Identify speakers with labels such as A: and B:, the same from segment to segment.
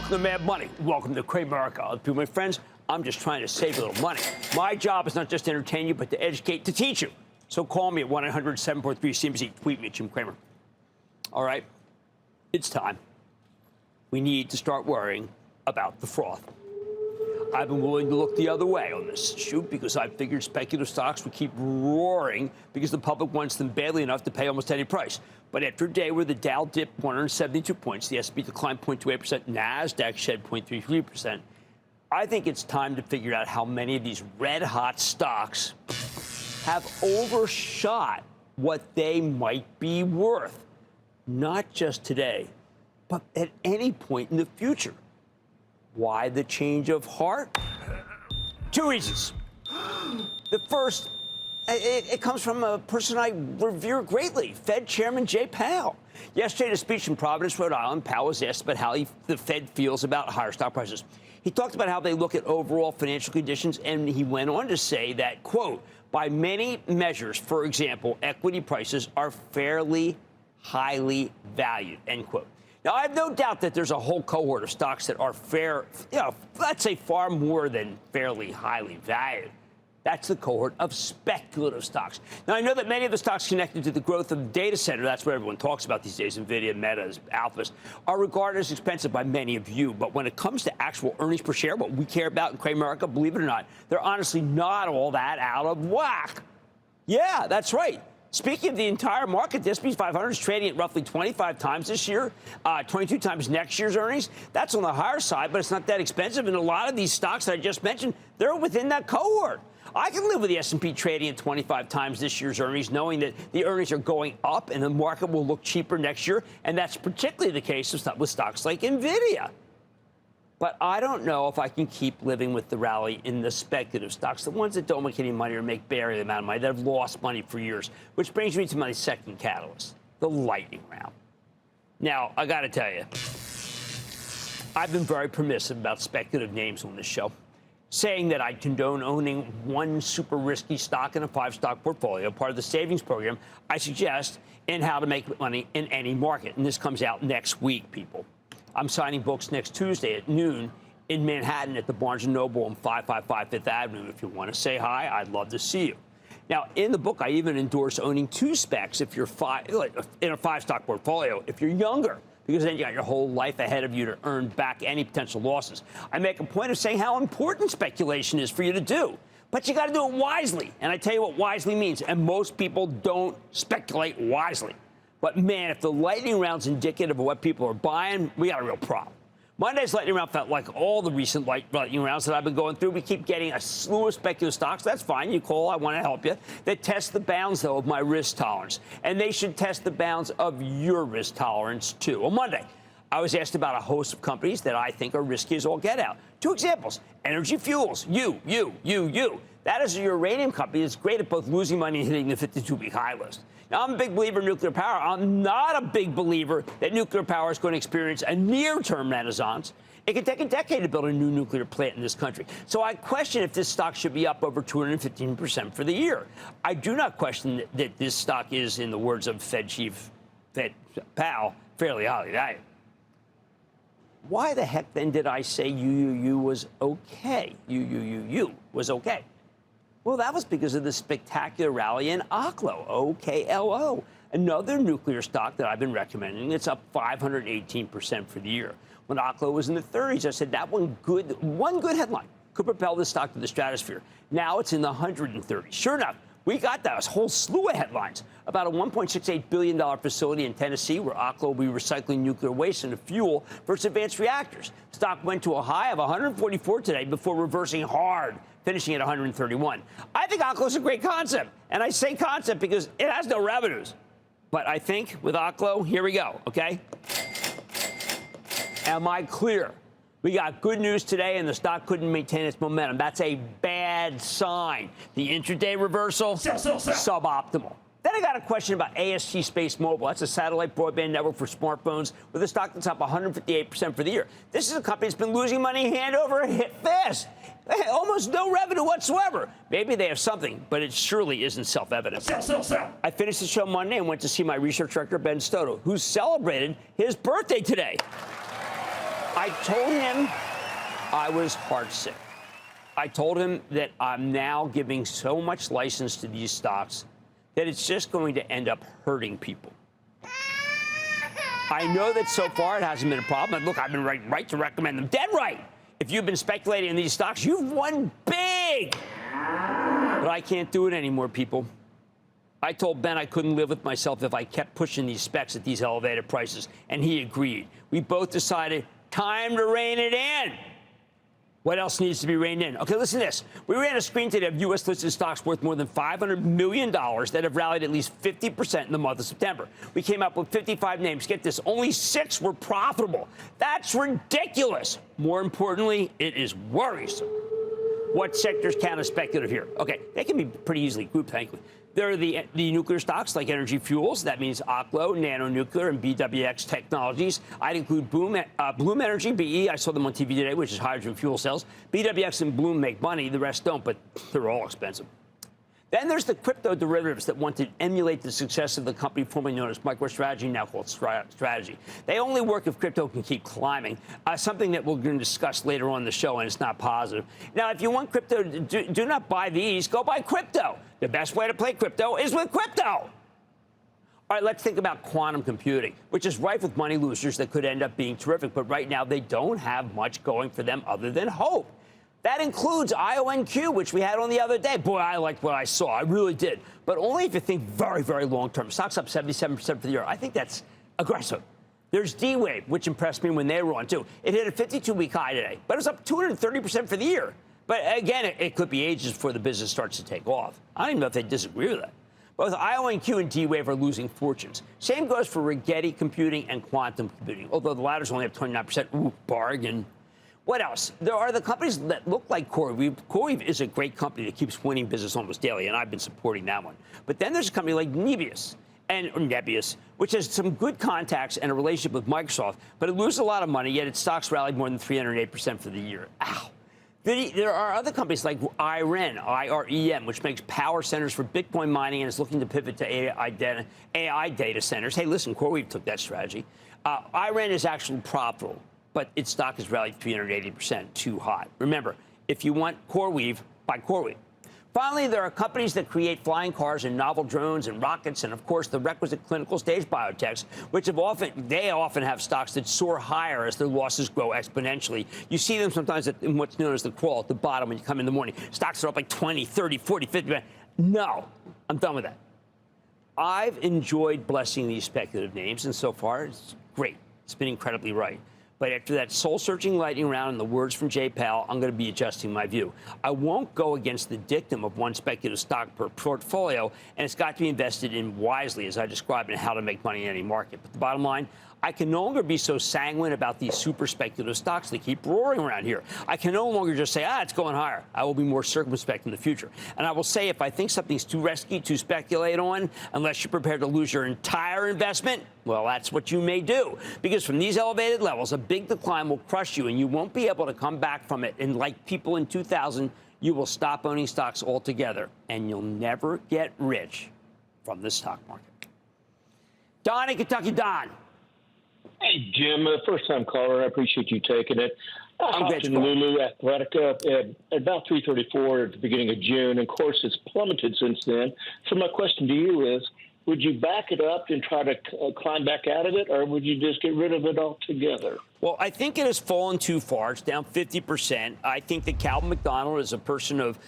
A: Welcome to Mad Money. Welcome to Cramerica. My friends, I'm just trying to save a little money. My job is not just to entertain you, but to educate, to teach you. So call me at 1-800-743-CNBC. Tweet me at Jim Cramer. All right, it's time. We need to start worrying about the froth. I've been willing to look the other way on this issue because I figured speculative stocks would keep roaring because the public wants them badly enough to pay almost any price. But after a day where the Dow dipped 172 points, the S&P declined 0.28%, NASDAQ shed 0.33%, I think it's time to figure out how many of these red-hot stocks have overshot what they might be worth, not just today, but at any point in the future. Why the change of heart? Two reasons. The first, it comes from a person I revere greatly, Fed Chairman Jay Powell. Yesterday, in a speech in Providence, Rhode Island, Powell was asked about how the Fed feels about higher stock prices. He talked about how they look at overall financial conditions, and he went on to say that, quote, by many measures, for example, equity prices are fairly highly valued, end quote. Now, I have no doubt that there's a whole cohort of stocks that are let's say far more than fairly highly valued. That's the cohort of speculative stocks. Now, I know that many of the stocks connected to the growth of the data center, that's what everyone talks about these days, NVIDIA, Meta, Alphabet, are regarded as expensive by many of you. But when it comes to actual earnings per share, what we care about in Cramerica, believe it or not, they're honestly not all that out of whack. Yeah, that's right. Speaking of the entire market, the S&P 500 is trading at roughly 25 times this year, 22 times next year's earnings. That's on the higher side, but it's not that expensive. And a lot of these stocks that I just mentioned, they're within that cohort. I can live with the S&P trading at 25 times this year's earnings, knowing that the earnings are going up and the market will look cheaper next year. And that's particularly the case with stocks like NVIDIA. But I don't know if I can keep living with the rally in the speculative stocks, the ones that don't make any money or make barely the amount of money, that have lost money for years, which brings me to my second catalyst, the lightning round. Now, I got to tell you, I've been very permissive about speculative names on this show, saying that I condone owning one super risky stock in a 5-stock portfolio, part of the savings program I suggest in how to make money in any market. And this comes out next week, people. I'm signing books next Tuesday at noon in Manhattan at the Barnes & Noble on 555 Fifth Avenue. If you want to say hi, I'd love to see you. Now, in the book, I even endorse owning 2 specs if you're in a 5-stock portfolio, if you're younger, because then you got your whole life ahead of you to earn back any potential losses. I make a point of saying how important speculation is for you to do, but you got to do it wisely. And I tell you what wisely means, and most people don't speculate wisely. But, man, if the lightning round's indicative of what people are buying, we got a real problem. Monday's lightning round felt like all the recent lightning rounds that I've been going through. We keep getting a slew of speculative stocks. That's fine. You call. I want to help you. They test the bounds, though, of my risk tolerance. And they should test the bounds of your risk tolerance, too. On Monday, I was asked about a host of companies that I think are risky as all get out. 2 examples. Energy Fuels. You. That is a uranium company that's great at both losing money and hitting the 52-week high list. Now, I'm a big believer in nuclear power. I'm not a big believer that nuclear power is going to experience a near-term renaissance. It can take a decade to build a new nuclear plant in this country. So I question if this stock should be up over 215% for the year. I do not question that this stock is, in the words of Fed Powell, fairly highly valued. Why the heck, then, did I say you was okay? You was okay. Well, that was because of the spectacular rally in Oklo, OKLO, another nuclear stock that I've been recommending. It's up 518% for the year. When Oklo was in the 30s, I said that one good headline could propel this stock to the stratosphere. Now it's in the 130s. Sure enough, we got that whole slew of headlines about a $1.68 billion facility in Tennessee where Oklo will be recycling nuclear waste into fuel for its advanced reactors. Stock went to a high of 144 today before reversing hard, finishing at 131. I think Oklo is a great concept, and I say concept because it has no revenues. But I think with Oklo, here we go, okay? Am I clear? We got good news today, and the stock couldn't maintain its momentum. That's a bad sign. The intraday reversal, suboptimal. Then I got a question about AST Space Mobile. That's a satellite broadband network for smartphones with a stock that's up 158% for the year. This is a company that's been losing money hand over fist. Almost no revenue whatsoever. Maybe they have something, but it surely isn't self-evident. Sell. I finished the show Monday and went to see my research director, Ben Stoto, who celebrated his birthday today. I told him I was heartsick. I told him that I'm now giving so much license to these stocks that it's just going to end up hurting people. I know that so far it hasn't been a problem. And look, I've been right to recommend them. Dead right. If you've been speculating in these stocks, you've won big. But I can't do it anymore, people. I told Ben I couldn't live with myself if I kept pushing these specs at these elevated prices, and he agreed. We both decided time to rein it in. What else needs to be reined in? Okay, listen to this. We ran a screen today of U.S.-listed stocks worth more than $500 million that have rallied at least 50% in the month of September. We came up with 55 names. Get this, only 6 were profitable. That's ridiculous. More importantly, it is worrisome. What sectors count as speculative here? Okay, they can be pretty easily grouped, thankfully. There are the nuclear stocks like Energy Fuels. That means Oklo, Nano Nuclear, and BWX Technologies. I'd include Bloom Energy, BE. I saw them on TV today, which is hydrogen fuel cells. BWX and Bloom make money. The rest don't, but they're all expensive. Then there's the crypto derivatives that want to emulate the success of the company formerly known as MicroStrategy, now called Strategy. They only work if crypto can keep climbing, something that we're going to discuss later on in the show, and it's not positive. Now, if you want crypto, do not buy these. Go buy crypto. The best way to play crypto is with crypto. All right, let's think about quantum computing, which is rife with money losers that could end up being terrific, but right now they don't have much going for them other than hope. That includes IONQ, which we had on the other day. Boy, I liked what I saw. I really did. But only if you think very, very long term. Stock's up 77% for the year. I think that's aggressive. There's D-Wave, which impressed me when they were on, too. It hit a 52-week high today, but it was up 230% for the year. But again, it could be ages before the business starts to take off. I don't even know if they disagree with that. Both IONQ and D-Wave are losing fortunes. Same goes for Rigetti Computing and Quantum Computing, although the latter's only up 29%. Ooh, bargain. What else? There are the companies that look like CoreWeave. CoreWeave is a great company that keeps winning business almost daily, and I've been supporting that one. But then there's a company like Nebius, which has some good contacts and a relationship with Microsoft, but it loses a lot of money, yet its stocks rallied more than 308% for the year. Ow. There are other companies like IREN, which makes power centers for Bitcoin mining and is looking to pivot to AI data centers. Hey, listen, CoreWeave took that strategy. IREN is actually profitable, but its stock has rallied 380%, too hot. Remember, if you want CoreWeave, buy CoreWeave. Finally, there are companies that create flying cars and novel drones and rockets and, of course, the requisite clinical stage biotechs, which often have stocks that soar higher as their losses grow exponentially. You see them sometimes in what's known as the crawl at the bottom when you come in the morning. Stocks are up like 20, 30, 40, 50%. No, I'm done with that. I've enjoyed blessing these speculative names, and so far, it's great. It's been incredibly right. But after that soul-searching lightning round and the words from Jay Powell, I'm going to be adjusting my view. I won't go against the dictum of one speculative stock per portfolio, and it's got to be invested in wisely, as I described in How to Make Money in Any Market. But the bottom line, I can no longer be so sanguine about these super speculative stocks that keep roaring around here. I can no longer just say, it's going higher. I will be more circumspect in the future. And I will say, if I think something's too risky to speculate on, unless you're prepared to lose your entire investment, well, that's what you may do. Because from these elevated levels, a big decline will crush you, and you won't be able to come back from it. And like people in 2000, you will stop owning stocks altogether, and you'll never get rich from the stock market. Don in Kentucky. Don.
B: Hey, Jim, first-time caller. I appreciate you taking it.
A: I'm
B: hopped in Lulu Athletica at about 334 at the beginning of June. Of course, it's plummeted since then. So my question to you is, would you back it up and try to climb back out of it, or would you just get rid of it altogether?
A: Well, I think it has fallen too far. It's down 50%. I think that Calvin McDonald is a person of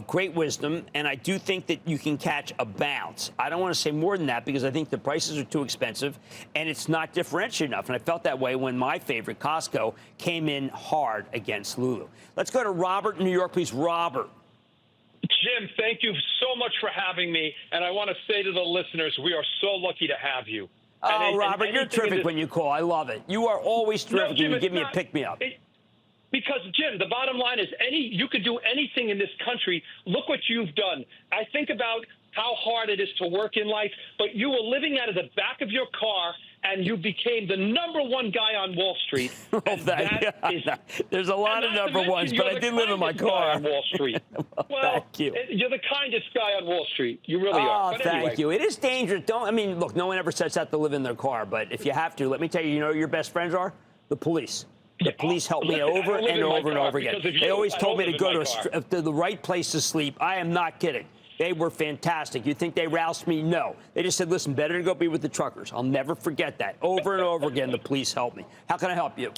A: great wisdom, and I do think that you can catch a bounce. I don't want to say more than that because I think the prices are too expensive, and it's not differentiated enough. And I felt that way when my favorite, Costco, came in hard against Lulu. Let's go to Robert in New York, please. Robert.
C: Jim, thank you so much for having me. And I want to say to the listeners, we are so lucky to have you.
A: Oh, Robert, you're terrific when you call. I love it. You are always terrific when you give me a pick-me-up.
C: Because, Jim, the bottom line is you could do anything in this country. Look what you've done. I think about how hard it is to work in life, but you were living out of the back of your car, and you became the #1 guy on Wall Street.
A: There's a lot of number ones, but I did live in my car.
C: On Wall Street.
A: Well, thank you.
C: You're the kindest guy on Wall Street. You really are.
A: Oh, thank you. It is dangerous. Look, no one ever sets out to live in their car, but if you have to, let me tell you, you know who your best friends are? The police. The police helped me over and over and over again. They always told me to go to the right place to sleep. I am not kidding. They were fantastic. You think they roused me? No. They just said, listen, better to go be with the truckers. I'll never forget that. Over and over again, the police helped me. How can I help you?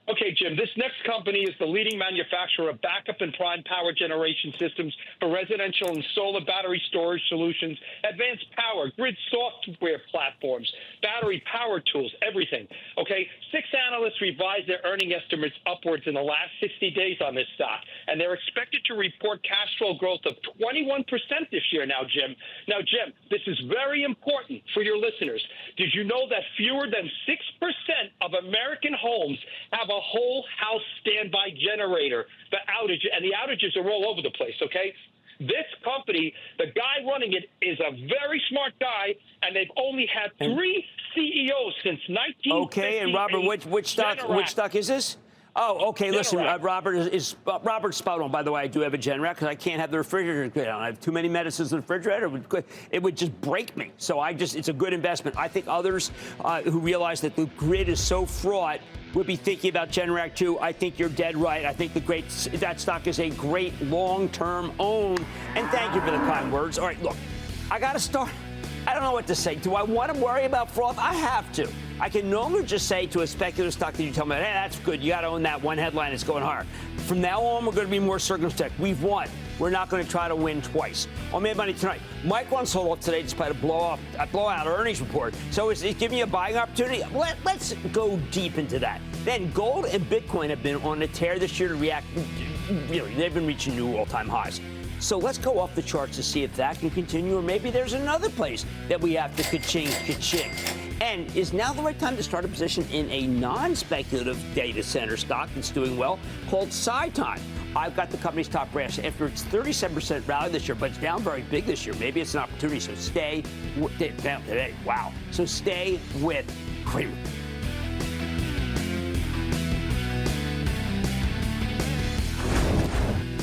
C: Okay, Jim, this next company is the leading manufacturer of backup and prime power generation systems for residential and solar battery storage solutions, advanced power, grid software platforms, battery power tools, everything. Okay, 6 analysts revised their earning estimates upwards in the last 60 days on this stock, and they're expected to report cash flow growth of 21% this year now, Jim. Now, Jim, this is very important for your listeners. Did you know that fewer than 6% of American homes have a whole house standby generator for outage, and the outages are all over the place, okay? This company, the guy running it is a very smart guy, and they've only had 3 CEOs since 1958.
A: Okay, and Robert, which stock is this? Oh, okay. Listen, Robert's spot on. By the way, I do have a Generac because I can't have the refrigerator. I have too many medicines in the refrigerator. It would just break me. So it's a good investment. I think others who realize that the grid is so fraught would be thinking about Generac too. I think you're dead right. I think that stock is a great long-term own. And thank you for the kind words. All right, look, I got to start. I don't know what to say. Do I want to worry about froth? I have to. I can no longer just say to a speculative stock that you tell me, hey, that's good. You got to own that one headline. It's going higher. From now on, we're going to be more circumspect. We've won. We're not going to try to win twice. On Mad Money tonight, Micron sold off today despite a blowout earnings report. So is it giving you a buying opportunity? Let's go deep into that. Then gold and Bitcoin have been on a tear this year to react. They've been reaching new all-time highs. So let's go off the charts to see if that can continue, or maybe there's another place that we have to ka-ching. And is now the right time to start a position in a non-speculative data center stock that's doing well called SciTime? I've got the company's top brass after its 37% rally this year, but it's down very big this year. Maybe it's an opportunity, so stay down today. Wow. So stay with Cramer.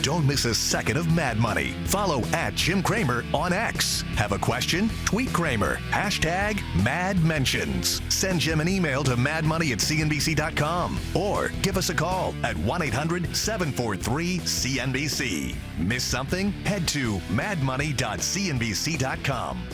D: Don't miss a second of Mad Money. Follow @Jim Cramer on X. Have a question? Tweet Cramer. #MadMentions. Send Jim an email to madmoney@cnbc.com or give us a call at 1-800-743-CNBC. Miss something? Head to madmoney.cnbc.com.